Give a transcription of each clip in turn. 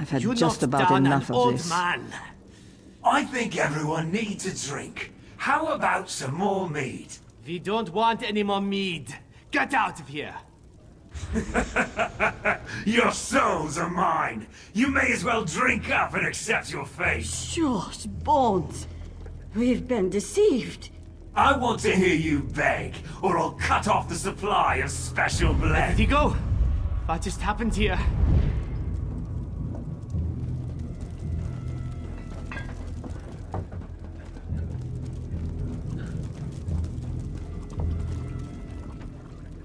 I've had You just knocked about down enough an of old this. man. I think everyone needs a drink. How about some more mead? We don't want any more mead. Get out of here. Your souls are mine. You may as well drink up and accept your fate. Shush, Bones. We've been deceived. I want to hear you beg, or I'll cut off the supply of special blend. Vigo, what just happened here?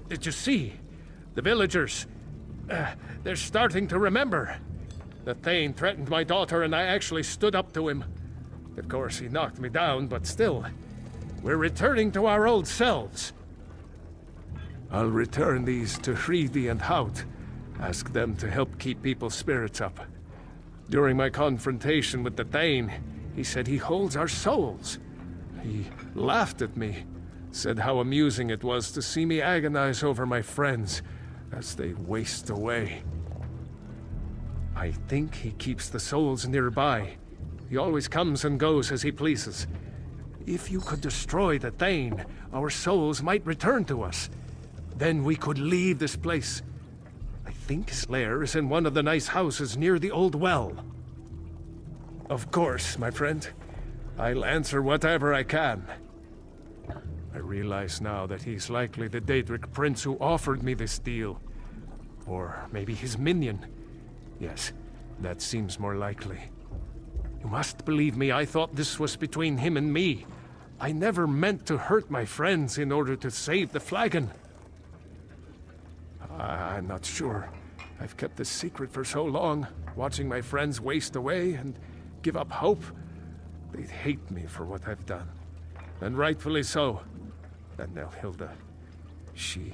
Did you see? The villagers. They're starting to remember. The Thane threatened my daughter and I actually stood up to him. Of course, he knocked me down, but still. We're returning to our old selves. I'll return these to Hreidi and Hout. Ask them to help keep people's spirits up. During my confrontation with the Thane, he said he holds our souls. He laughed at me. Said how amusing it was to see me agonize over my friends as they waste away. I think he keeps the souls nearby. He always comes and goes as he pleases. If you could destroy the Thane, our souls might return to us. Then we could leave this place. I think his lair is in one of the nice houses near the old well. Of course, my friend. I'll answer whatever I can. I realize now that he's likely the Daedric prince who offered me this deal. Or maybe his minion. Yes, that seems more likely. You must believe me, I thought this was between him and me. I never meant to hurt my friends in order to save the flagon. I'm not sure. I've kept this secret for so long, watching my friends waste away and give up hope. They'd hate me for what I've done. And rightfully so. And Nelhilda, she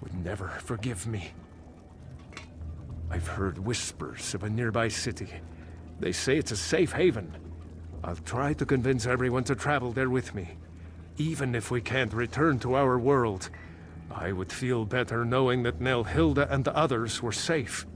would never forgive me. I've heard whispers of a nearby city. They say it's a safe haven. I'll try to convince everyone to travel there with me. Even if we can't return to our world, I would feel better knowing that Nelhilda and the others were safe.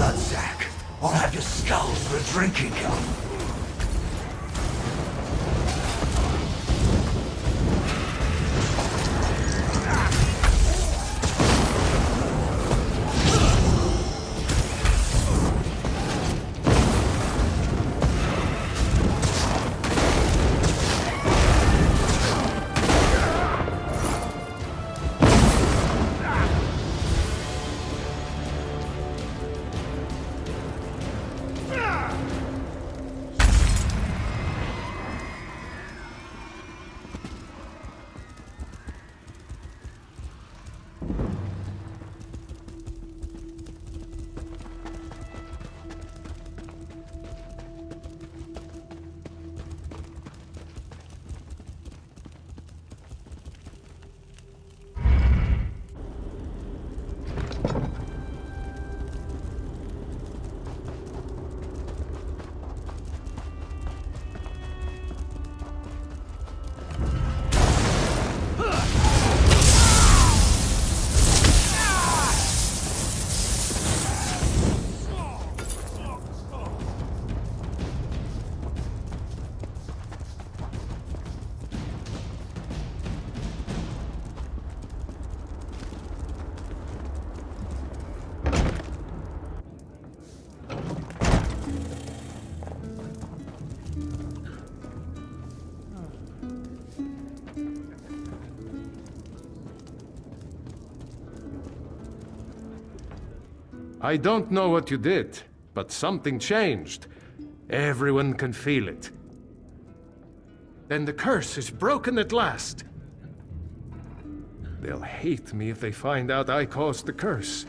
Bloodsack, I'll have your skull for a drinking cup. I don't know what you did, but something changed. Everyone can feel it. Then the curse is broken at last. They'll hate me if they find out I caused the curse.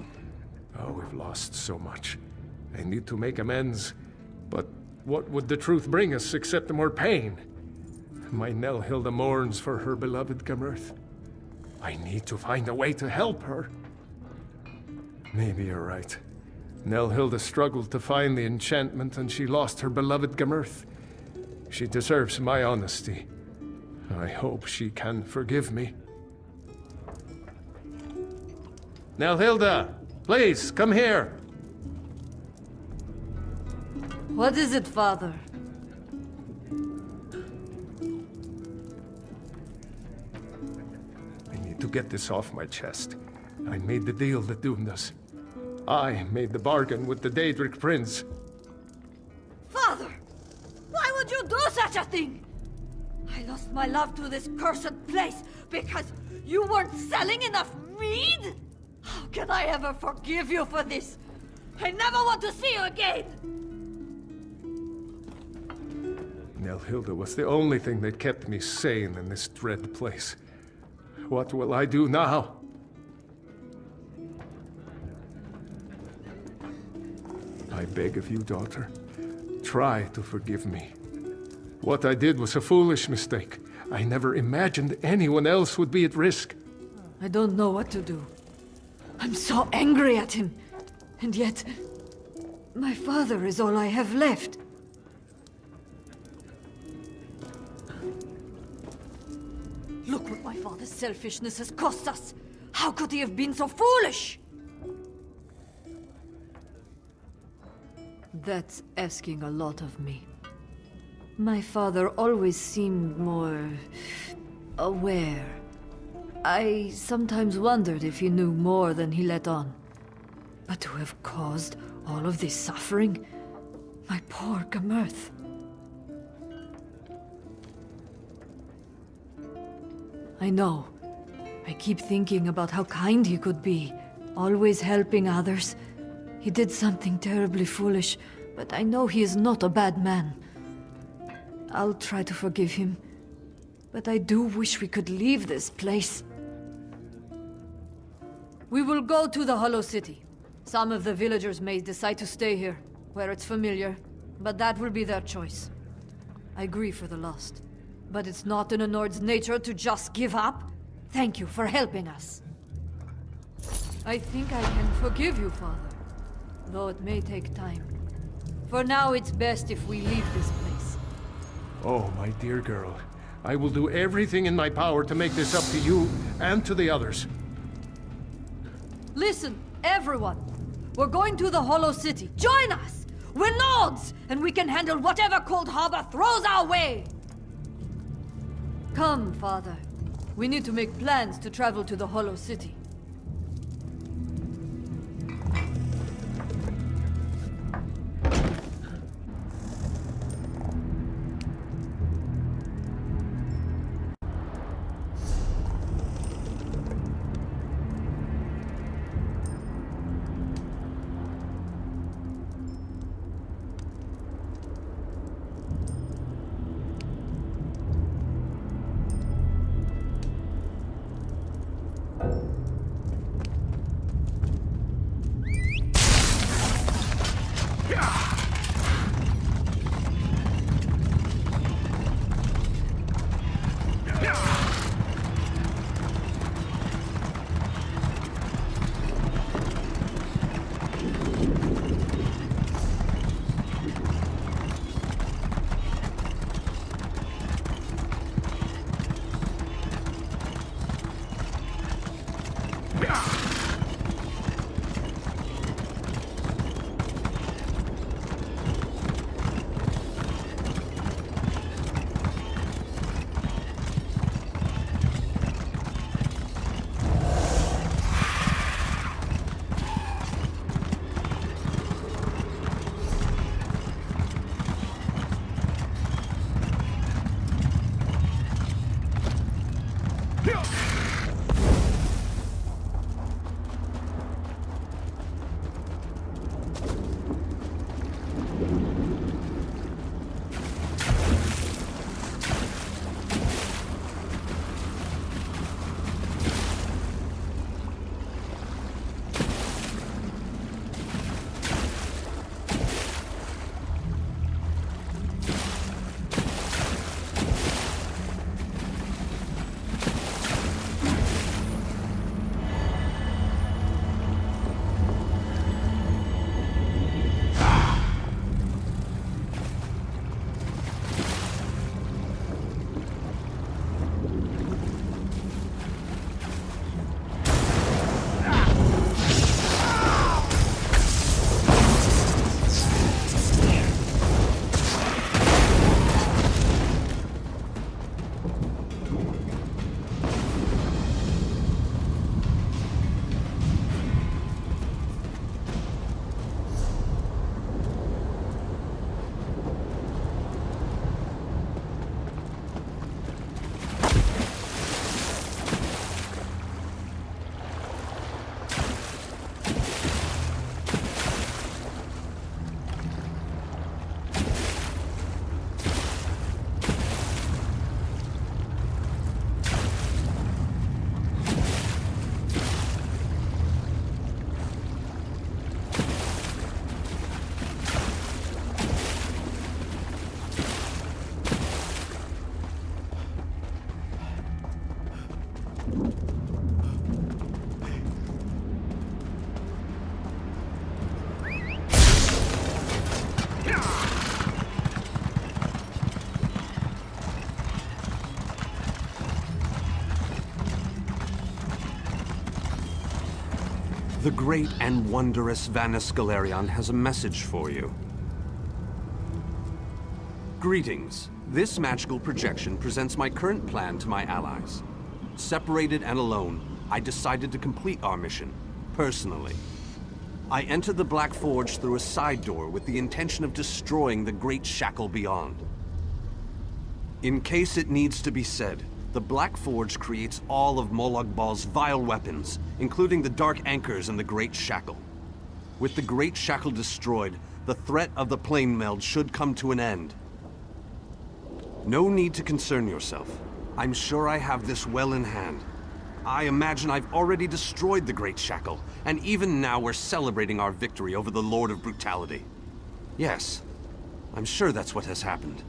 Oh, we've lost so much. I need to make amends. But what would the truth bring us except more pain? My Nelhilda mourns for her beloved Gamurth. I need to find a way to help her. Maybe you're right. Nelhilda struggled to find the enchantment and she lost her beloved Gamurth. She deserves my honesty. I hope she can forgive me. Nelhilda, please, come here. What is it, Father? I need to get this off my chest. I made the deal that doomed us. I made the bargain with the Daedric Prince. Father! Why would you do such a thing? I lost my love to this cursed place because you weren't selling enough mead? How can I ever forgive you for this? I never want to see you again! Nelhilda was the only thing that kept me sane in this dread place. What will I do now? I beg of you, daughter, try to forgive me. What I did was a foolish mistake. I never imagined anyone else would be at risk. I don't know what to do. I'm so angry at him. And yet, my father is all I have left. Look what my father's selfishness has cost us. How could he have been so foolish? That's asking a lot of me. My father always seemed more aware. I sometimes wondered if he knew more than he let on. But to have caused all of this suffering? My poor Gamurth. I know. I keep thinking about how kind he could be, always helping others. He did something terribly foolish, but I know he is not a bad man. I'll try to forgive him, but I do wish we could leave this place. We will go to the Hollow City. Some of the villagers may decide to stay here, where it's familiar, but that will be their choice. I grieve for the lost, but it's not in a Nord's nature to just give up. Thank you for helping us. I think I can forgive you, Father, though it may take time. For now, it's best if we leave this place. Oh, my dear girl. I will do everything in my power to make this up to you and to the others. Listen, everyone. We're going to the Hollow City. Join us! We're Nords, and we can handle whatever Cold Harbor throws our way! Come, Father. We need to make plans to travel to the Hollow City. The great and wondrous Vanus has a message for you. Greetings. This magical projection presents my current plan to my allies. Separated and alone, I decided to complete our mission, personally. I entered the Black Forge through a side door with the intention of destroying the Great Shackle beyond. In case it needs to be said, the Black Forge creates all of Molag Bal's vile weapons, including the Dark Anchors and the Great Shackle. With the Great Shackle destroyed, the threat of the plane meld should come to an end. No need to concern yourself. I'm sure I have this well in hand. I imagine I've already destroyed the Great Shackle, and even now we're celebrating our victory over the Lord of Brutality. Yes, I'm sure that's what has happened.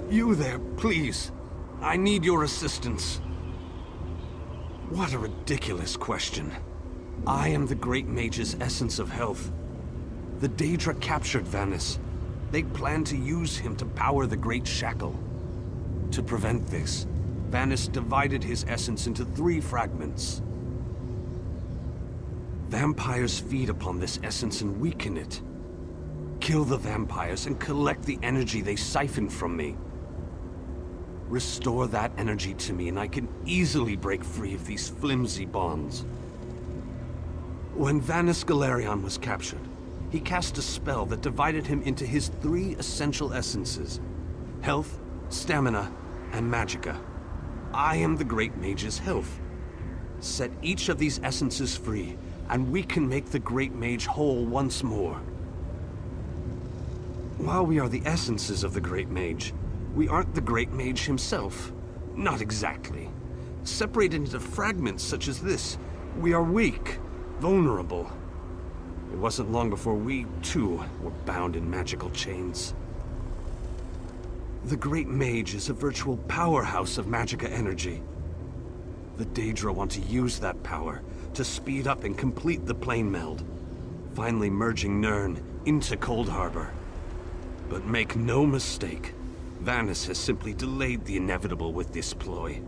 You there, please. I need your assistance. What a ridiculous question. I am the Great Mage's essence of health. The Daedra captured Vanus. They plan to use him to power the Great Shackle. To prevent this, Vanus divided his essence into 3 fragments. Vampires feed upon this essence and weaken it. Kill the vampires and collect the energy they siphon from me. Restore that energy to me and I can easily break free of these flimsy bonds. When Vanus was captured, he cast a spell that divided him into his 3 essential essences: health, stamina, and magicka. I am the Great Mage's health. Set each of these essences free, and we can make the Great Mage whole once more. While we are the essences of the Great Mage, we aren't the Great Mage himself. Not exactly. Separated into fragments such as this, we are weak, vulnerable. It wasn't long before we, too, were bound in magical chains. The Great Mage is a virtual powerhouse of magicka energy. The Daedra want to use that power to speed up and complete the plane meld, finally merging Nirn into Cold Harbor. But make no mistake, Vanus has simply delayed the inevitable with this ploy.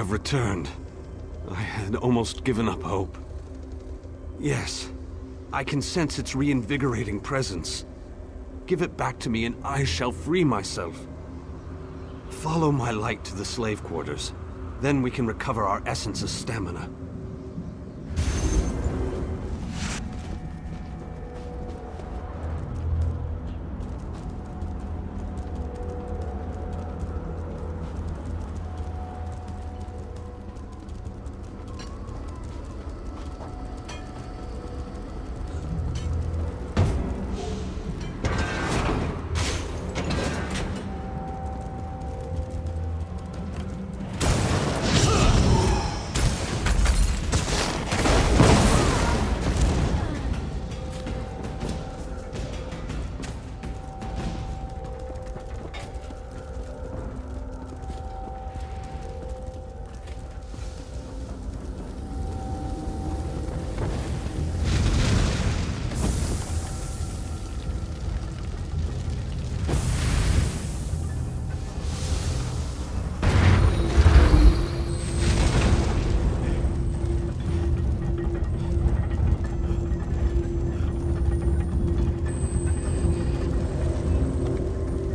have returned. I had almost given up hope. Yes, I can sense its reinvigorating presence. Give it back to me and I shall free myself. Follow my light to the slave quarters. Then we can recover our essence's stamina.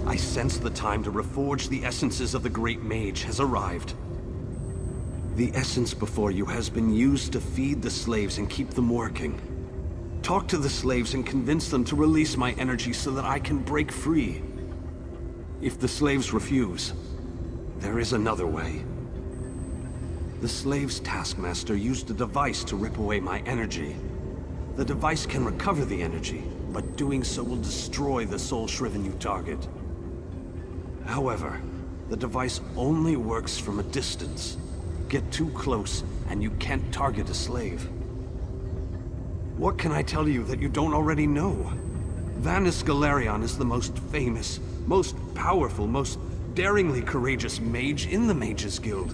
I sense the time to reforge the essences of the Great Mage has arrived. The essence before you has been used to feed the slaves and keep them working. Talk to the slaves and convince them to release my energy so that I can break free. If the slaves refuse, there is another way. The slaves' taskmaster used a device to rip away my energy. The device can recover the energy, but doing so will destroy the soul-shriven you target. However, the device only works from a distance. Get too close, and you can't target a slave. What can I tell you that you don't already know? Vanus is the most famous, most powerful, most daringly courageous mage in the Mages Guild.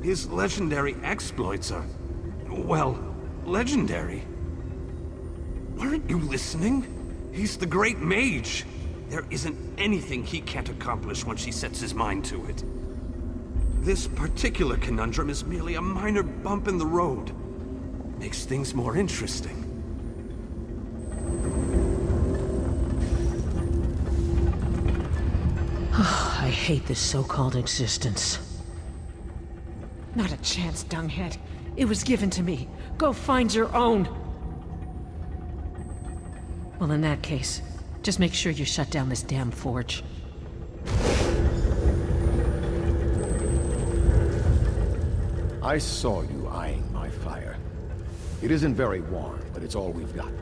His legendary exploits are, well, legendary. Aren't you listening? He's the Great Mage. There isn't anything he can't accomplish once he sets his mind to it. This particular conundrum is merely a minor bump in the road. Makes things more interesting. I hate this so-called existence. Not a chance, dunghead. It was given to me. Go find your own. Well, in that case, just make sure you shut down this damn forge. I saw you eyeing my fire. It isn't very warm, but it's all we've got.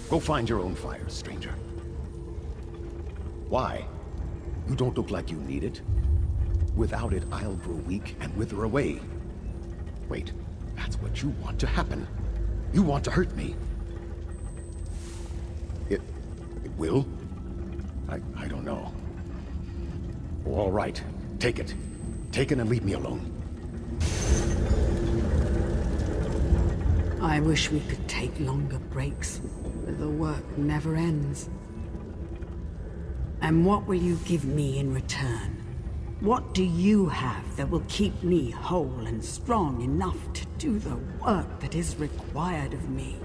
Go find your own fire, stranger. Why? You don't look like you need it. Without it, I'll grow weak and wither away. Wait, that's what you want to happen. You want to hurt me. It will? I don't know. All right, take it. Take it and leave me alone. I wish we could take longer breaks, but the work never ends. And what will you give me in return? What do you have that will keep me whole and strong enough to do the work that is required of me?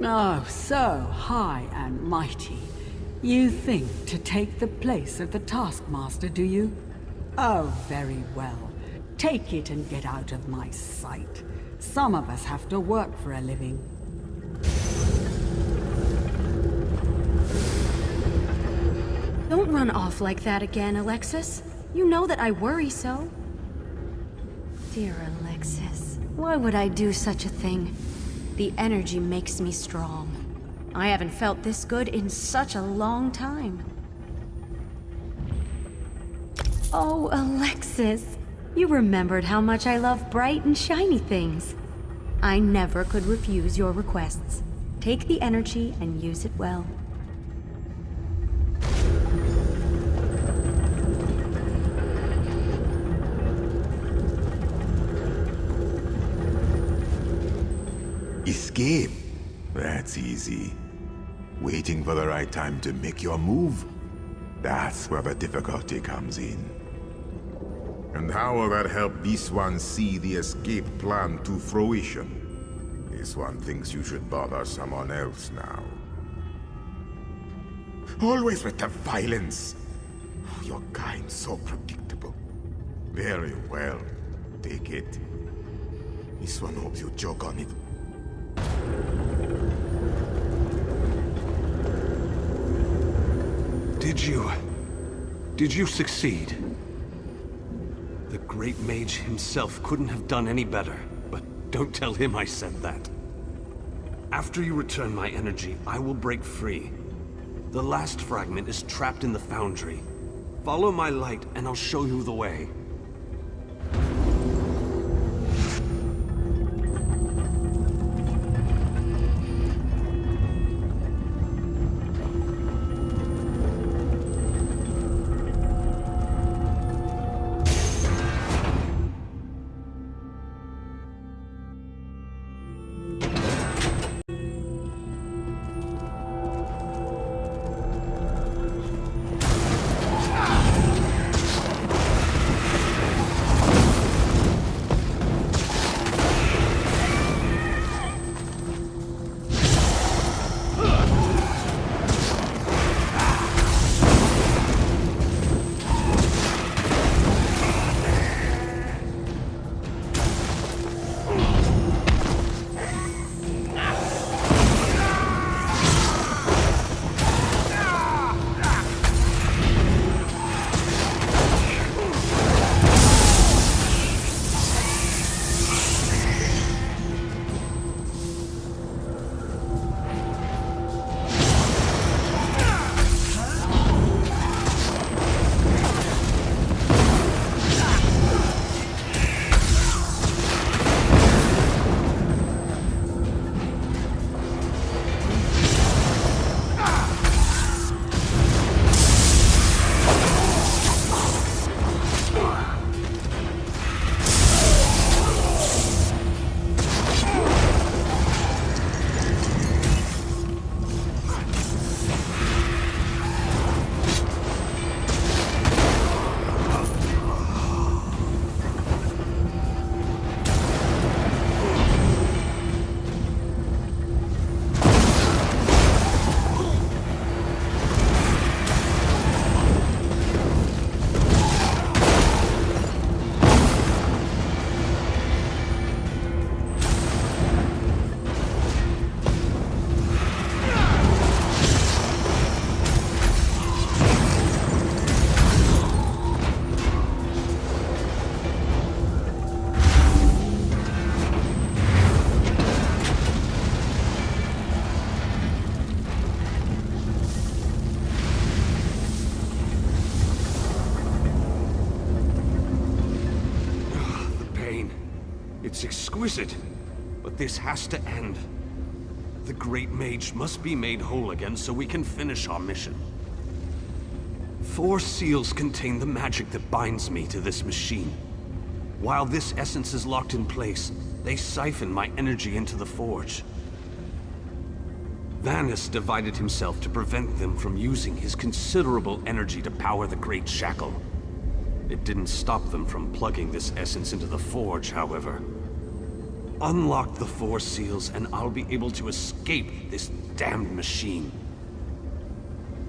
Oh, so high and mighty. You think to take the place of the Taskmaster, do you? Oh, very well. Take it and get out of my sight. Some of us have to work for a living. Don't run off like that again, Alexis. You know that I worry so. Dear Alexis, why would I do such a thing? The energy makes me strong. I haven't felt this good in such a long time. Oh, Alexis, you remembered how much I love bright and shiny things. I never could refuse your requests. Take the energy and use it well. Escape? That's easy. Waiting for the right time to make your move? That's where the difficulty comes in. And how will that help this one see the escape plan to fruition? This one thinks you should bother someone else now. Always with the violence. Your kind so predictable. Very well. Take it. This one hopes you joke on it. Did you succeed? The Great Mage himself couldn't have done any better, but don't tell him I said that. After you return my energy, I will break free. The last fragment is trapped in the foundry. Follow my light and I'll show you the way. It's exquisite, but this has to end. The Great Mage must be made whole again so we can finish our mission. 4 seals contain the magic that binds me to this machine. While this essence is locked in place, they siphon my energy into the forge. Vanus divided himself to prevent them from using his considerable energy to power the Great Shackle. It didn't stop them from plugging this essence into the forge, however. Unlock the 4 seals and I'll be able to escape this damned machine.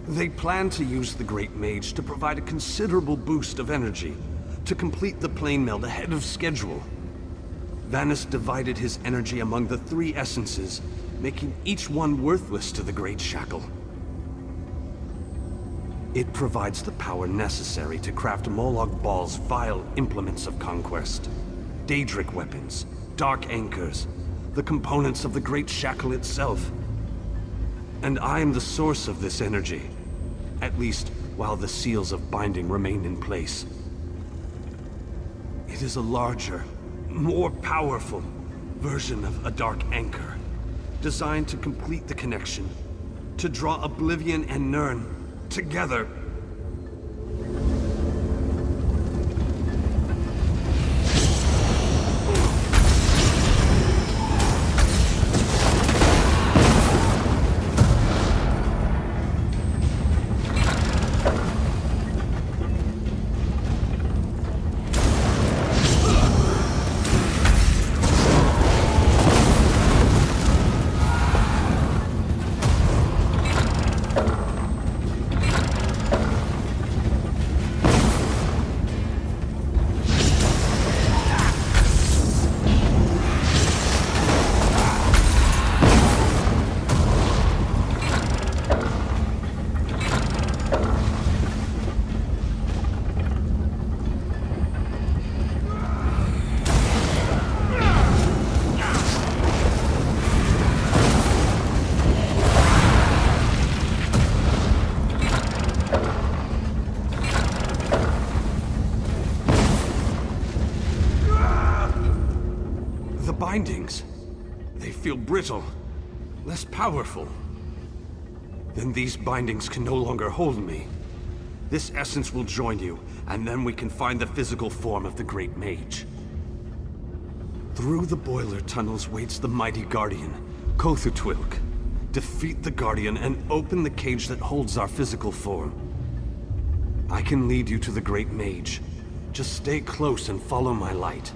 They plan to use the Great Mage to provide a considerable boost of energy to complete the plane meld ahead of schedule. Vanus divided his energy among the 3 essences, making each one worthless to the Great Shackle. It provides the power necessary to craft Moloch Baal's vile implements of conquest. Daedric weapons, dark anchors, the components of the Great Shackle itself. And I am the source of this energy, at least while the seals of binding remain in place. It is a larger, more powerful version of a dark anchor, designed to complete the connection, to draw Oblivion and Nirn together. The bindings. They feel brittle. Less powerful. Then these bindings can no longer hold me. This essence will join you, and then we can find the physical form of the Great Mage. Through the boiler tunnels waits the mighty Guardian, Kothutwilk. Defeat the Guardian and open the cage that holds our physical form. I can lead you to the Great Mage. Just stay close and follow my light.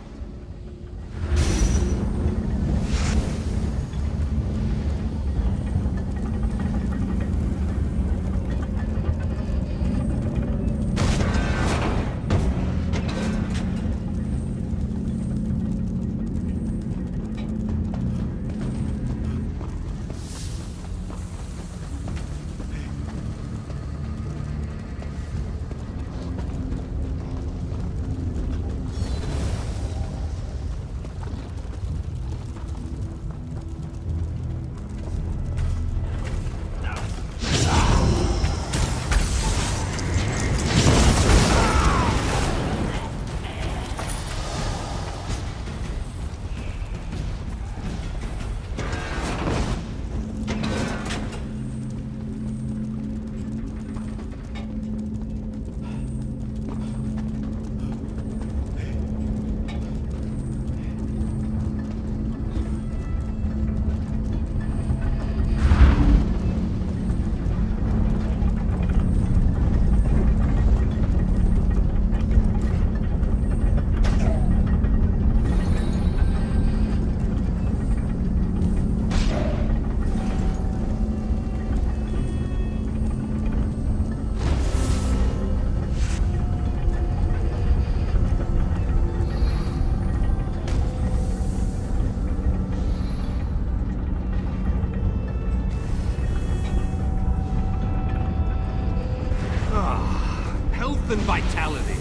And vitality.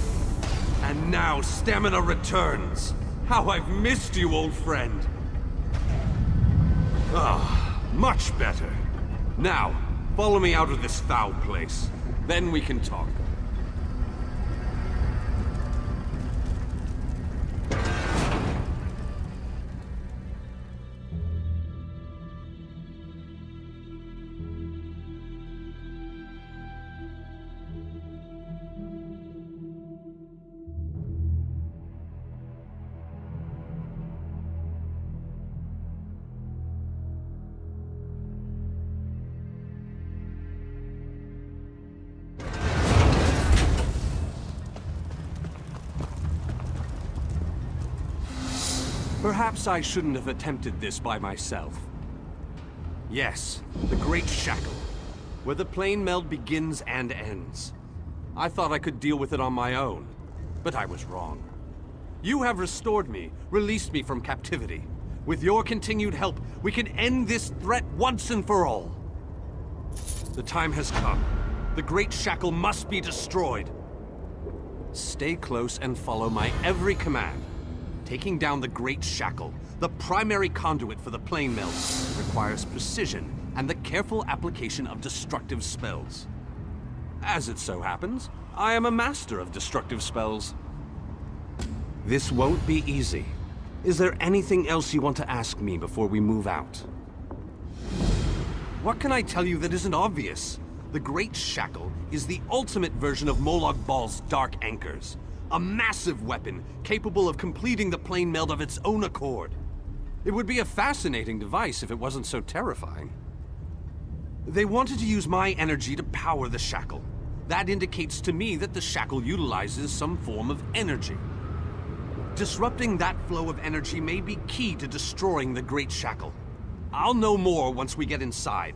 And now stamina returns. How I've missed you, old friend. Ah, much better. Now, follow me out of this foul place. Then we can talk. Perhaps I shouldn't have attempted this by myself. Yes, the Great Shackle, where the plane meld begins and ends. I thought I could deal with it on my own, but I was wrong. You have restored me, released me from captivity. With your continued help, we can end this threat once and for all. The time has come. The Great Shackle must be destroyed. Stay close and follow my every command. Taking down the Great Shackle, the primary conduit for the plane meld, requires precision and the careful application of destructive spells. As it so happens, I am a master of destructive spells. This won't be easy. Is there anything else you want to ask me before we move out? What can I tell you that isn't obvious? The Great Shackle is the ultimate version of Molag Bal's Dark Anchors. A massive weapon capable of completing the plane meld of its own accord. It would be a fascinating device if it wasn't so terrifying. They wanted to use my energy to power the shackle. That indicates to me that the shackle utilizes some form of energy. Disrupting that flow of energy may be key to destroying the Great Shackle. I'll know more once we get inside.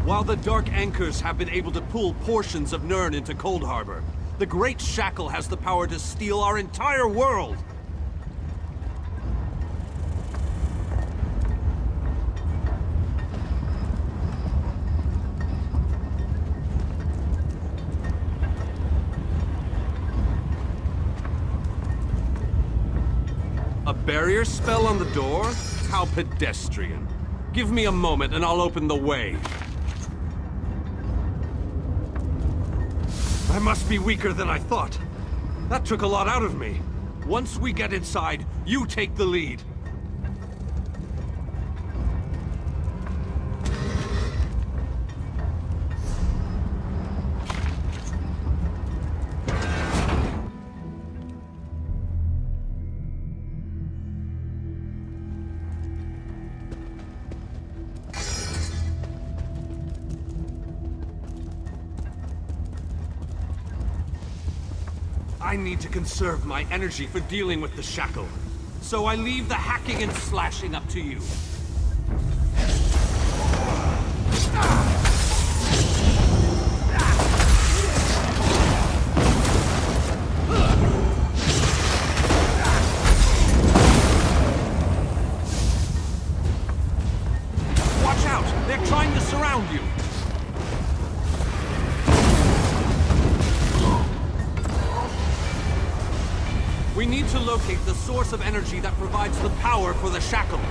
While the Dark Anchors have been able to pull portions of Nirn into Cold Harbor, the Great Shackle has the power to steal our entire world. A barrier spell on the door? How pedestrian. Give me a moment and I'll open the way. I must be weaker than I thought. That took a lot out of me. Once we get inside, you take the lead. I need to conserve my energy for dealing with the shackle. So I leave the hacking and slashing up to you. Watch out! They're trying to surround you! We need to locate the source of energy that provides the power for the shackle.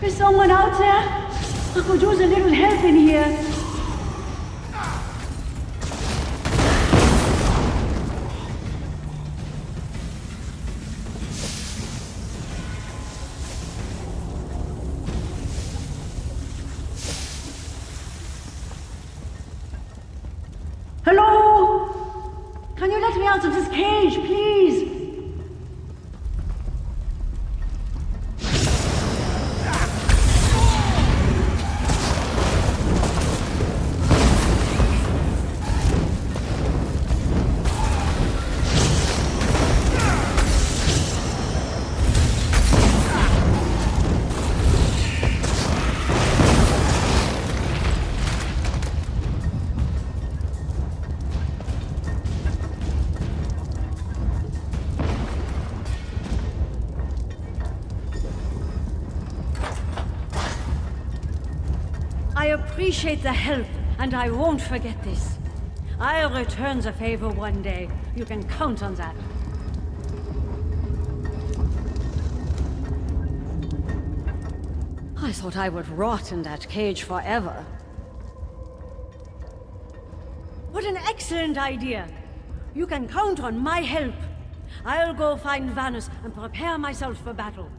Is someone out there? I could use a little help in here. Hello? Can you let me out of this cage, please? I appreciate the help, and I won't forget this. I'll return the favor one day. You can count on that. I thought I would rot in that cage forever. What an excellent idea! You can count on my help. I'll go find Vanus and prepare myself for battle.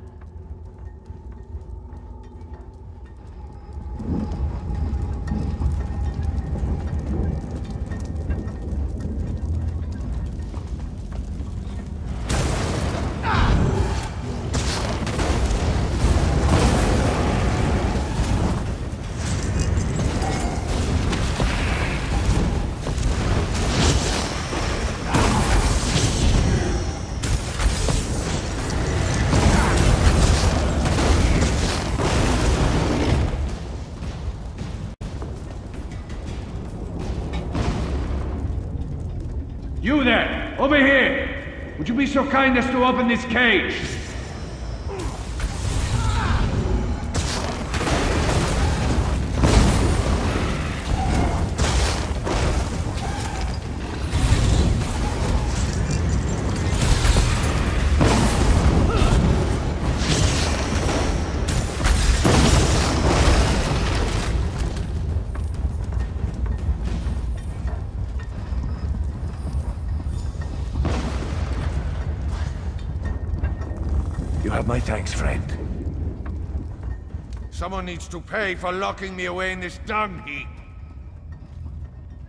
over here! Would you be so kind as to open this cage? You have my thanks, friend. Someone needs to pay for locking me away in this dung heap.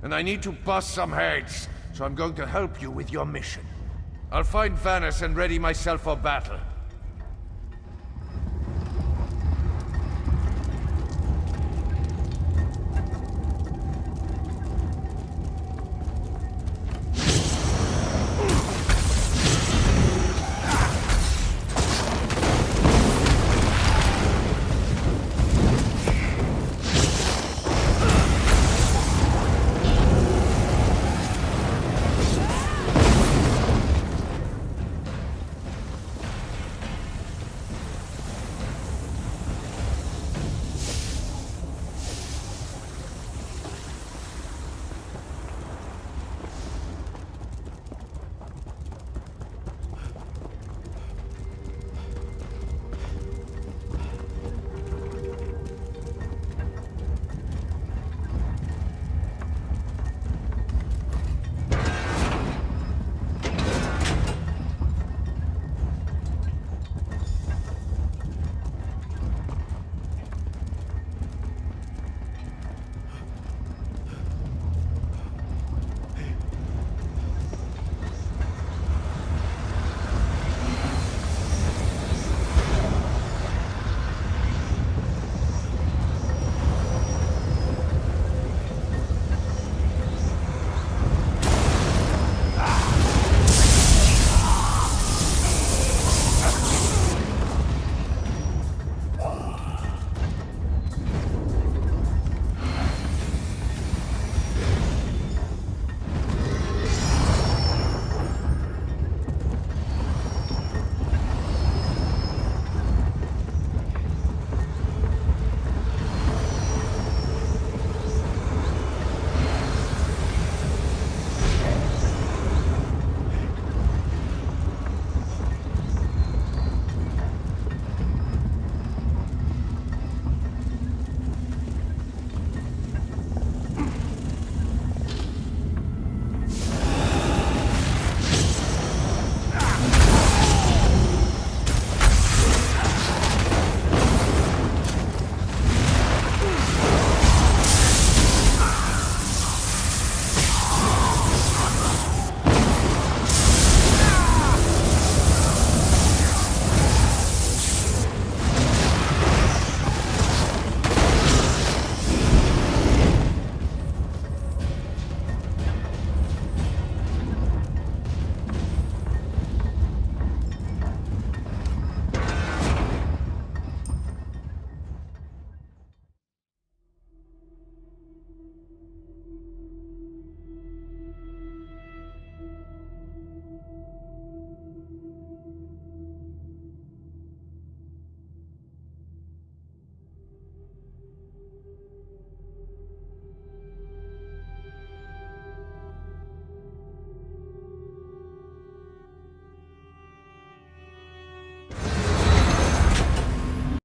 And I need to bust some heads, so I'm going to help you with your mission. I'll find Vanus and ready myself for battle.